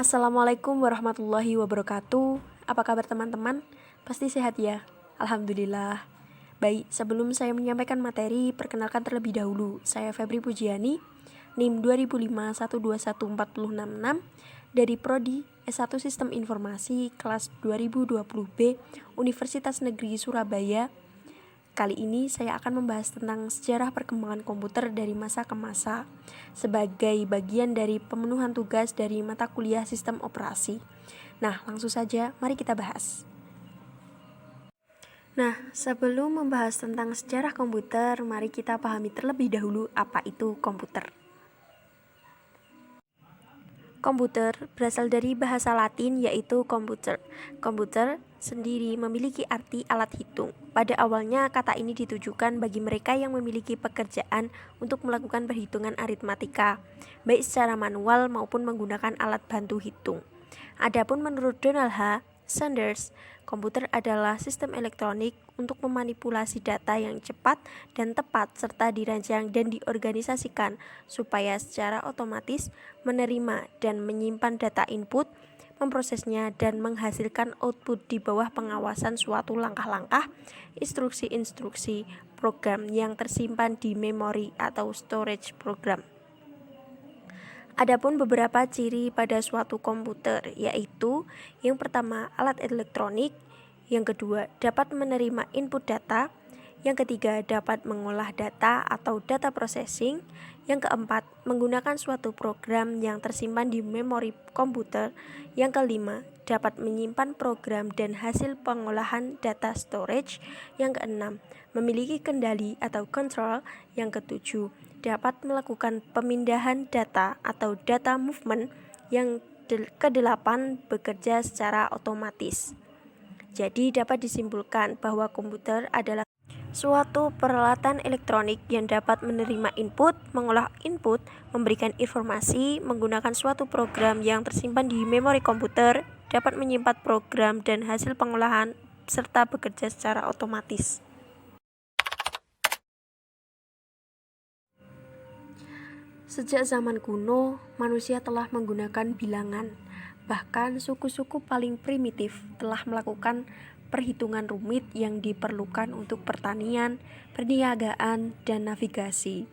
Assalamualaikum warahmatullahi wabarakatuh. Apa kabar teman-teman? Pasti sehat ya? Alhamdulillah. Baik, sebelum saya menyampaikan materi, perkenalkan terlebih dahulu. Saya Febri Pujiani, NIM 2005121466 dari Prodi S1 Sistem Informasi kelas 2020B Universitas Negeri Surabaya. Kali ini saya akan membahas tentang sejarah perkembangan komputer dari masa ke masa sebagai bagian dari pemenuhan tugas dari mata kuliah sistem operasi. Nah, langsung saja mari kita bahas. Nah, sebelum membahas tentang sejarah komputer, mari kita pahami terlebih dahulu apa itu komputer. Komputer berasal dari bahasa Latin yaitu computer. Komputer sendiri memiliki arti alat hitung. Pada awalnya kata ini ditujukan bagi mereka yang memiliki pekerjaan untuk melakukan perhitungan aritmatika, baik secara manual maupun menggunakan alat bantu hitung. Adapun menurut Donald H. Sanders, komputer adalah sistem elektronik untuk memanipulasi data yang cepat dan tepat serta dirancang dan diorganisasikan supaya secara otomatis menerima dan menyimpan data input, memprosesnya dan menghasilkan output di bawah pengawasan suatu langkah-langkah, instruksi-instruksi program yang tersimpan di memori atau storage program. Adapun beberapa ciri pada suatu komputer, yaitu yang pertama alat elektronik, yang kedua dapat menerima input data, yang ketiga dapat mengolah data atau data processing, yang keempat menggunakan suatu program yang tersimpan di memori komputer, yang kelima dapat menyimpan program dan hasil pengolahan data storage, yang keenam memiliki kendali atau control, yang ketujuh dapat melakukan pemindahan data atau data movement, yang kedelapan bekerja secara otomatis. Jadi dapat disimpulkan bahwa komputer adalah suatu peralatan elektronik yang dapat menerima input, mengolah input, memberikan informasi, menggunakan suatu program yang tersimpan di memori komputer, dapat menyimpan program dan hasil pengolahan, serta bekerja secara otomatis. Sejak zaman kuno, manusia telah menggunakan bilangan. Bahkan suku-suku paling primitif telah melakukan perhitungan rumit yang diperlukan untuk pertanian, perniagaan, dan navigasi.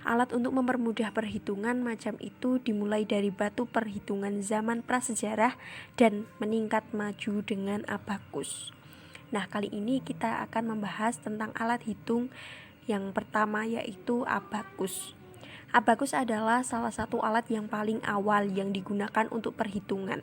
Alat untuk mempermudah perhitungan macam itu dimulai dari batu perhitungan zaman prasejarah dan meningkat maju dengan abakus. Nah, kali ini kita akan membahas tentang alat hitung yang pertama, yaitu abakus. Abakus adalah salah satu alat yang paling awal yang digunakan untuk perhitungan.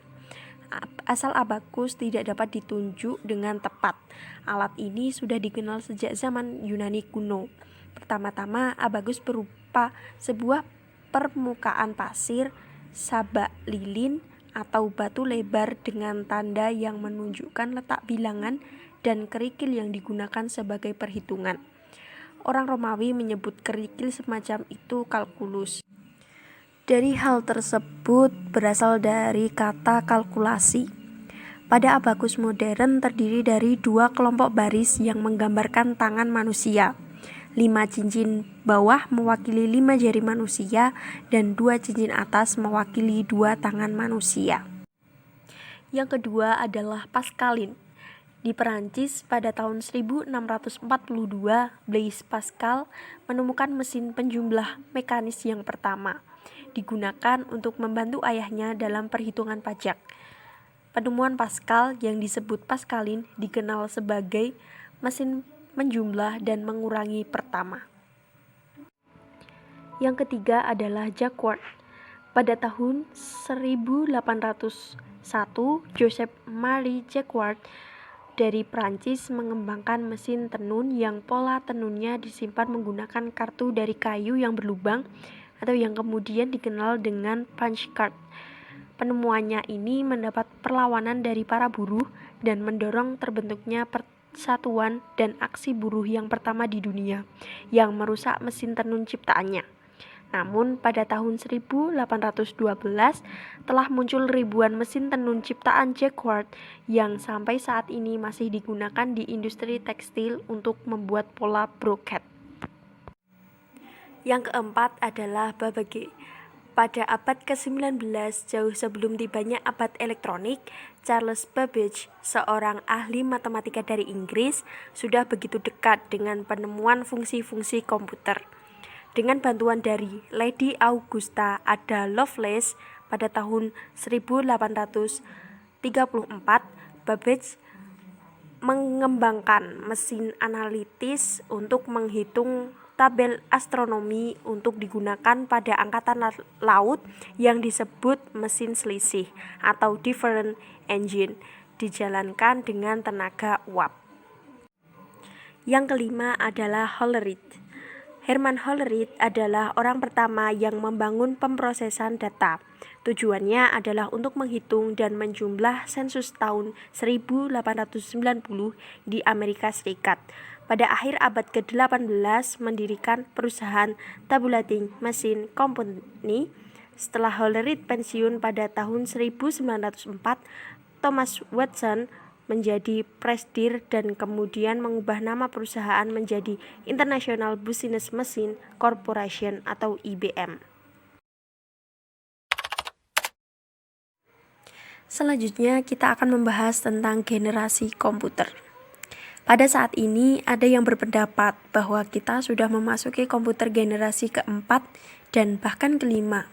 Asal abakus tidak dapat ditunjuk dengan tepat. Alat ini sudah dikenal sejak zaman Yunani kuno. Pertama-tama, abakus berupa sebuah permukaan pasir, sabak lilin, atau batu lebar dengan tanda yang menunjukkan letak bilangan dan kerikil yang digunakan sebagai perhitungan. Orang Romawi menyebut kerikil semacam itu kalkulus. Dari hal tersebut berasal dari kata kalkulasi. Pada abakus modern terdiri dari dua kelompok baris yang menggambarkan tangan manusia. 5 cincin bawah mewakili 5 jari manusia dan 2 cincin atas mewakili 2 tangan manusia. Yang kedua adalah Pascalin. Di Perancis pada tahun 1642, Blaise Pascal menemukan mesin penjumlah mekanis yang pertama, digunakan untuk membantu ayahnya dalam perhitungan pajak. Penemuan Pascal yang disebut Pascalin dikenal sebagai mesin menjumlah dan mengurangi pertama. Yang ketiga adalah Jacquard. Pada tahun 1801, Joseph Marie Jacquard dari Prancis mengembangkan mesin tenun yang pola tenunnya disimpan menggunakan kartu dari kayu yang berlubang atau yang kemudian dikenal dengan punch card. Penemuannya ini mendapat perlawanan dari para buruh dan mendorong terbentuknya persatuan dan aksi buruh yang pertama di dunia yang merusak mesin tenun ciptaannya. Namun pada tahun 1812 telah muncul ribuan mesin tenun ciptaan Jacquard yang sampai saat ini masih digunakan di industri tekstil untuk membuat pola brokat. Yang keempat adalah Babbage. Pada abad ke-19, jauh sebelum tibanya abad elektronik, Charles Babbage, seorang ahli matematika dari Inggris, sudah begitu dekat dengan penemuan fungsi-fungsi komputer. Dengan bantuan dari Lady Augusta Ada Lovelace pada tahun 1834, Babbage mengembangkan mesin analitis untuk menghitung tabel astronomi untuk digunakan pada angkatan laut yang disebut mesin selisih atau different engine, dijalankan dengan tenaga uap. Yang kelima adalah Hollerith. Herman Hollerith adalah orang pertama yang membangun pemrosesan data. Tujuannya adalah untuk menghitung dan menjumlah sensus tahun 1890 di Amerika Serikat. Pada akhir abad ke-18 mendirikan perusahaan Tabulating Machine Company. Setelah Hollerith pensiun pada tahun 1904, Thomas Watson menjadi presidir dan kemudian mengubah nama perusahaan menjadi International Business Machine Corporation atau IBM. Selanjutnya kita akan membahas tentang generasi komputer. Pada saat ini ada yang berpendapat bahwa kita sudah memasuki komputer generasi keempat dan bahkan kelima.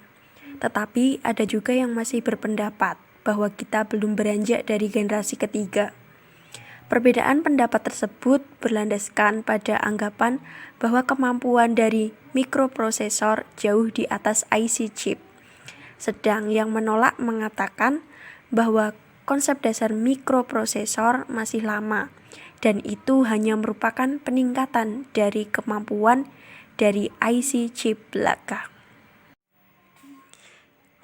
Tetapi ada juga yang masih berpendapat bahwa kita belum beranjak dari generasi ketiga. Perbedaan pendapat tersebut berlandaskan pada anggapan bahwa kemampuan dari mikroprosesor jauh di atas IC chip. Sedang yang menolak mengatakan bahwa konsep dasar mikroprosesor masih lama dan itu hanya merupakan peningkatan dari kemampuan dari IC chip belaka.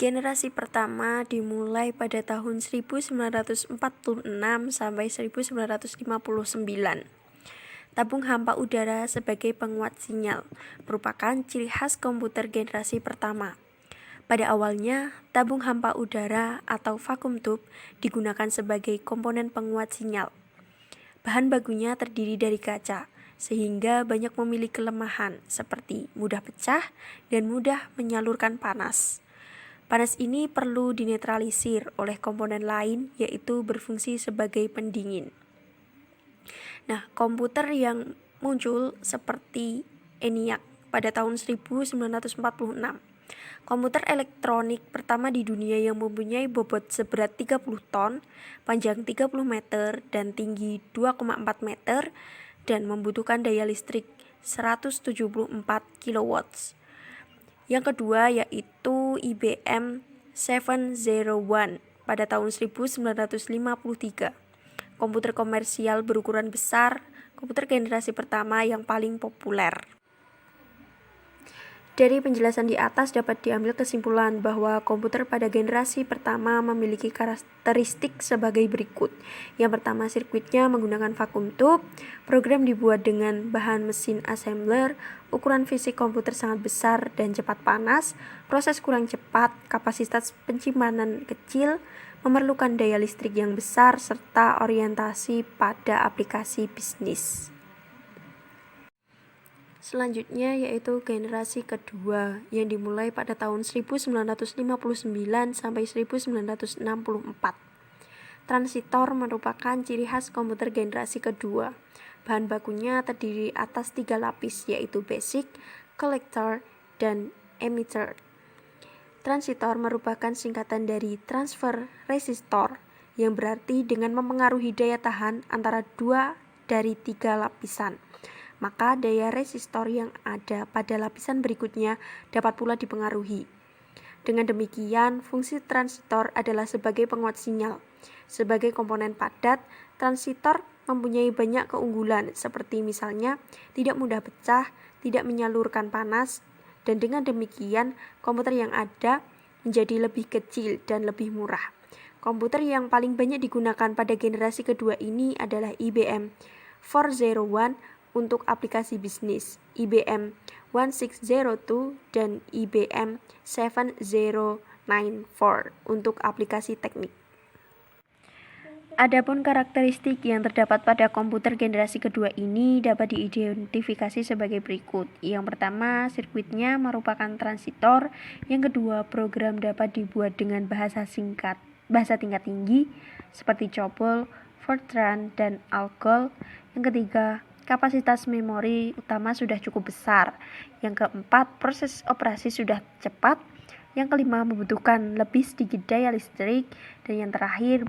Generasi pertama dimulai pada tahun 1946 sampai 1959. Tabung hampa udara sebagai penguat sinyal merupakan ciri khas komputer generasi pertama. Pada awalnya, tabung hampa udara atau vacuum tube digunakan sebagai komponen penguat sinyal. Bahan bakunya terdiri dari kaca, sehingga banyak memiliki kelemahan seperti mudah pecah dan mudah menyalurkan panas. Panas ini perlu dinetralisir oleh komponen lain, yaitu berfungsi sebagai pendingin. Nah, komputer yang muncul seperti ENIAC pada tahun 1946. Komputer elektronik pertama di dunia yang mempunyai bobot seberat 30 ton, panjang 30 meter, dan tinggi 2,4 meter, dan membutuhkan daya listrik 174 kW. Yang kedua yaitu IBM 701 pada tahun 1953. Komputer komersial berukuran besar, komputer generasi pertama yang paling populer. Dari penjelasan di atas dapat diambil kesimpulan bahwa komputer pada generasi pertama memiliki karakteristik sebagai berikut. Yang pertama, sirkuitnya menggunakan vacuum tube, program dibuat dengan bahan mesin assembler, ukuran fisik komputer sangat besar dan cepat panas, proses kurang cepat, kapasitas penyimpanan kecil, memerlukan daya listrik yang besar, serta orientasi pada aplikasi bisnis. Selanjutnya yaitu generasi kedua yang dimulai pada tahun 1959 sampai 1964. Transistor merupakan ciri khas komputer generasi kedua. Bahan bakunya terdiri atas 3 lapis yaitu basic, collector, dan emitter. Transistor merupakan singkatan dari transfer resistor yang berarti dengan mempengaruhi daya tahan antara 2 dari 3 lapisan. Maka daya resistor yang ada pada lapisan berikutnya dapat pula dipengaruhi. Dengan demikian, fungsi transistor adalah sebagai penguat sinyal. Sebagai komponen padat, transistor mempunyai banyak keunggulan seperti misalnya tidak mudah pecah, tidak menyalurkan panas, dan dengan demikian komputer yang ada menjadi lebih kecil dan lebih murah. Komputer yang paling banyak digunakan pada generasi kedua ini adalah IBM 401 untuk aplikasi bisnis, IBM 1602 dan IBM 7094 untuk aplikasi teknik. Adapun karakteristik yang terdapat pada komputer generasi kedua ini dapat diidentifikasi sebagai berikut. Yang pertama, sirkuitnya merupakan transitor. Yang kedua, program dapat dibuat dengan bahasa tingkat tinggi seperti COBOL, Fortran, dan Algol. Yang ketiga, kapasitas memori utama sudah cukup besar. Yang keempat, proses operasi sudah cepat. Yang kelima, membutuhkan lebih sedikit daya listrik. Dan yang terakhir,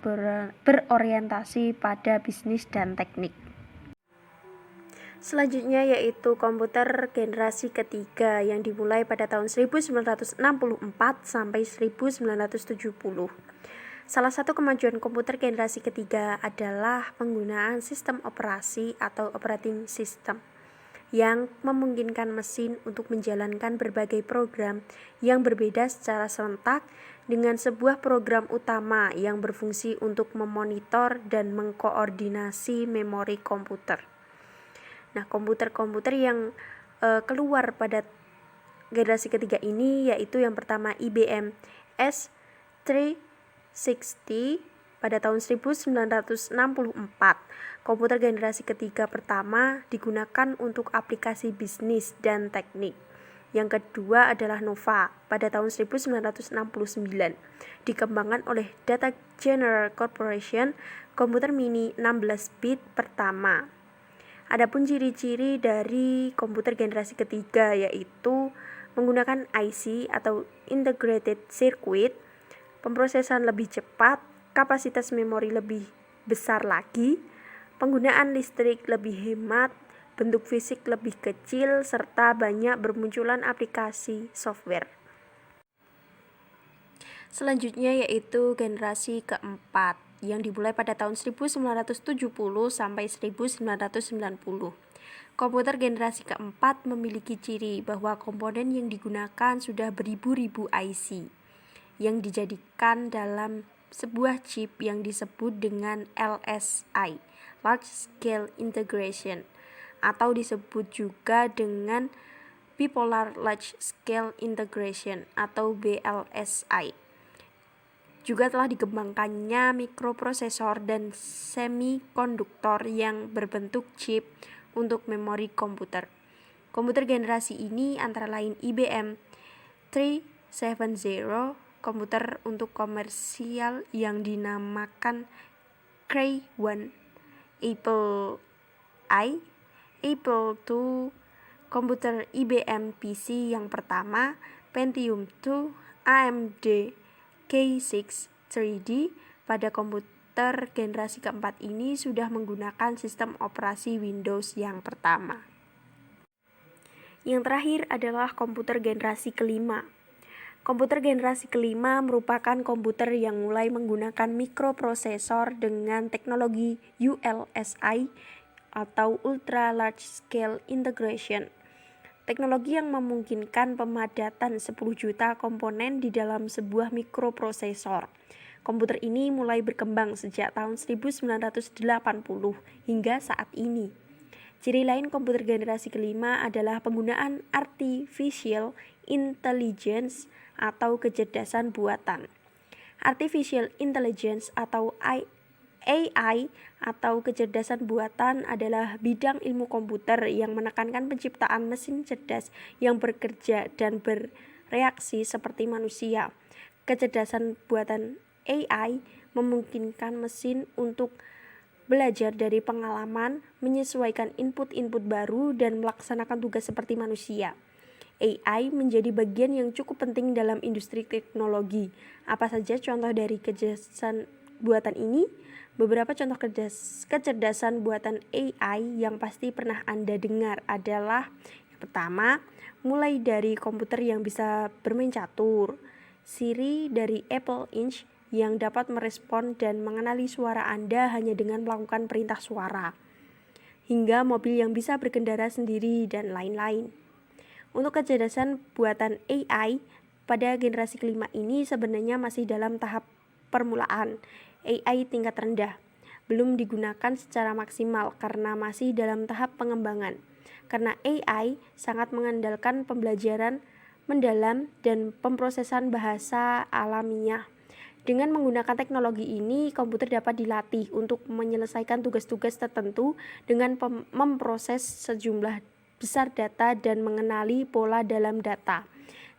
berorientasi pada bisnis dan teknik. Selanjutnya yaitu komputer generasi ketiga yang dimulai pada tahun 1964 sampai 1970. Salah satu kemajuan komputer generasi ketiga adalah penggunaan sistem operasi atau operating system yang memungkinkan mesin untuk menjalankan berbagai program yang berbeda secara serentak dengan sebuah program utama yang berfungsi untuk memonitor dan mengkoordinasi memori komputer. Nah, komputer-komputer yang keluar pada generasi ketiga ini yaitu yang pertama IBM S360 pada tahun 1964. Komputer generasi ketiga pertama digunakan untuk aplikasi bisnis dan teknik. Yang kedua adalah Nova pada tahun 1969. Dikembangkan oleh Data General Corporation, komputer mini 16 bit pertama. Adapun ciri-ciri dari komputer generasi ketiga yaitu menggunakan IC atau Integrated Circuit, pemrosesan lebih cepat, kapasitas memori lebih besar lagi, penggunaan listrik lebih hemat, bentuk fisik lebih kecil, serta banyak bermunculan aplikasi software. Selanjutnya yaitu generasi keempat yang dimulai pada tahun 1970 sampai 1990. Komputer generasi keempat memiliki ciri bahwa komponen yang digunakan sudah beribu-ribu IC yang dijadikan dalam sebuah chip yang disebut dengan LSI, Large Scale Integration, atau disebut juga dengan Bipolar Large Scale Integration atau BLSI. Juga telah dikembangkannya mikroprosesor dan semikonduktor yang berbentuk chip untuk memori komputer. Komputer generasi ini antara lain IBM 370, komputer untuk komersial yang dinamakan Cray 1, Apple I, Apple II, komputer IBM PC yang pertama, Pentium 2, AMD K6 3D. Pada komputer generasi keempat ini sudah menggunakan sistem operasi Windows yang pertama. Yang terakhir adalah komputer generasi kelima. Komputer generasi kelima merupakan komputer yang mulai menggunakan mikroprosesor dengan teknologi ULSI atau Ultra Large Scale Integration. Teknologi yang memungkinkan pemadatan 10 juta komponen di dalam sebuah mikroprosesor. Komputer ini mulai berkembang sejak tahun 1980 hingga saat ini. Ciri lain komputer generasi kelima adalah penggunaan artificial intelligence atau kecerdasan buatan. Artificial intelligence atau AI atau kecerdasan buatan adalah bidang ilmu komputer yang menekankan penciptaan mesin cerdas yang bekerja dan bereaksi seperti manusia. Kecerdasan buatan AI memungkinkan mesin untuk belajar dari pengalaman, menyesuaikan input-input baru, dan melaksanakan tugas seperti manusia. AI menjadi bagian yang cukup penting dalam industri teknologi. Apa saja contoh dari kecerdasan buatan ini? Beberapa contoh kecerdasan buatan AI yang pasti pernah Anda dengar adalah yang pertama, mulai dari komputer yang bisa bermain catur, Siri dari Apple Inc. yang dapat merespon dan mengenali suara Anda hanya dengan melakukan perintah suara, hingga mobil yang bisa berkendara sendiri dan lain-lain. Untuk kecerdasan buatan AI pada generasi kelima ini sebenarnya masih dalam tahap permulaan. AI tingkat rendah belum digunakan secara maksimal karena masih dalam tahap pengembangan. Karena AI sangat mengandalkan pembelajaran mendalam dan pemrosesan bahasa alamiah. Dengan menggunakan teknologi ini, komputer dapat dilatih untuk menyelesaikan tugas-tugas tertentu dengan memproses sejumlah besar data dan mengenali pola dalam data.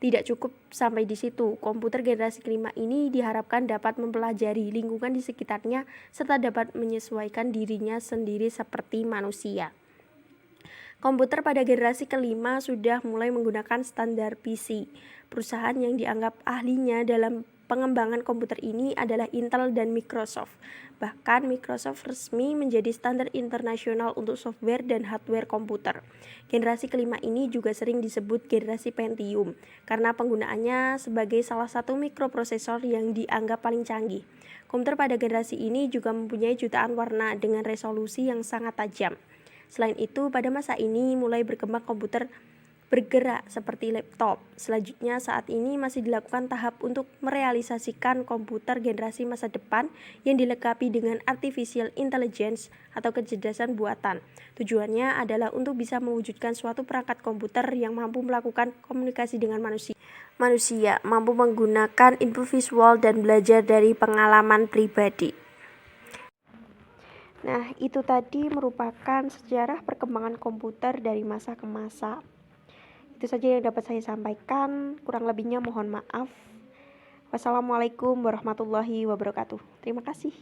Tidak cukup sampai di situ, komputer generasi kelima ini diharapkan dapat mempelajari lingkungan di sekitarnya serta dapat menyesuaikan dirinya sendiri seperti manusia. Komputer pada generasi kelima sudah mulai menggunakan standar PC. Perusahaan yang dianggap ahlinya dalam pengembangan komputer ini adalah Intel dan Microsoft. Bahkan Microsoft resmi menjadi standar internasional untuk software dan hardware komputer. Generasi kelima ini juga sering disebut generasi Pentium karena penggunaannya sebagai salah satu mikroprosesor yang dianggap paling canggih. Komputer pada generasi ini juga mempunyai jutaan warna dengan resolusi yang sangat tajam. Selain itu, pada masa ini mulai berkembang komputer bergerak seperti laptop. Selanjutnya, saat ini masih dilakukan tahap untuk merealisasikan komputer generasi masa depan yang dilengkapi dengan artificial intelligence atau kecerdasan buatan. Tujuannya adalah untuk bisa mewujudkan suatu perangkat komputer yang mampu melakukan komunikasi dengan manusia. Manusia mampu menggunakan input visual dan belajar dari pengalaman pribadi. Nah, itu tadi merupakan sejarah perkembangan komputer dari masa ke masa. Itu saja yang dapat saya sampaikan, kurang lebihnya mohon maaf. Wassalamualaikum warahmatullahi wabarakatuh. Terima kasih.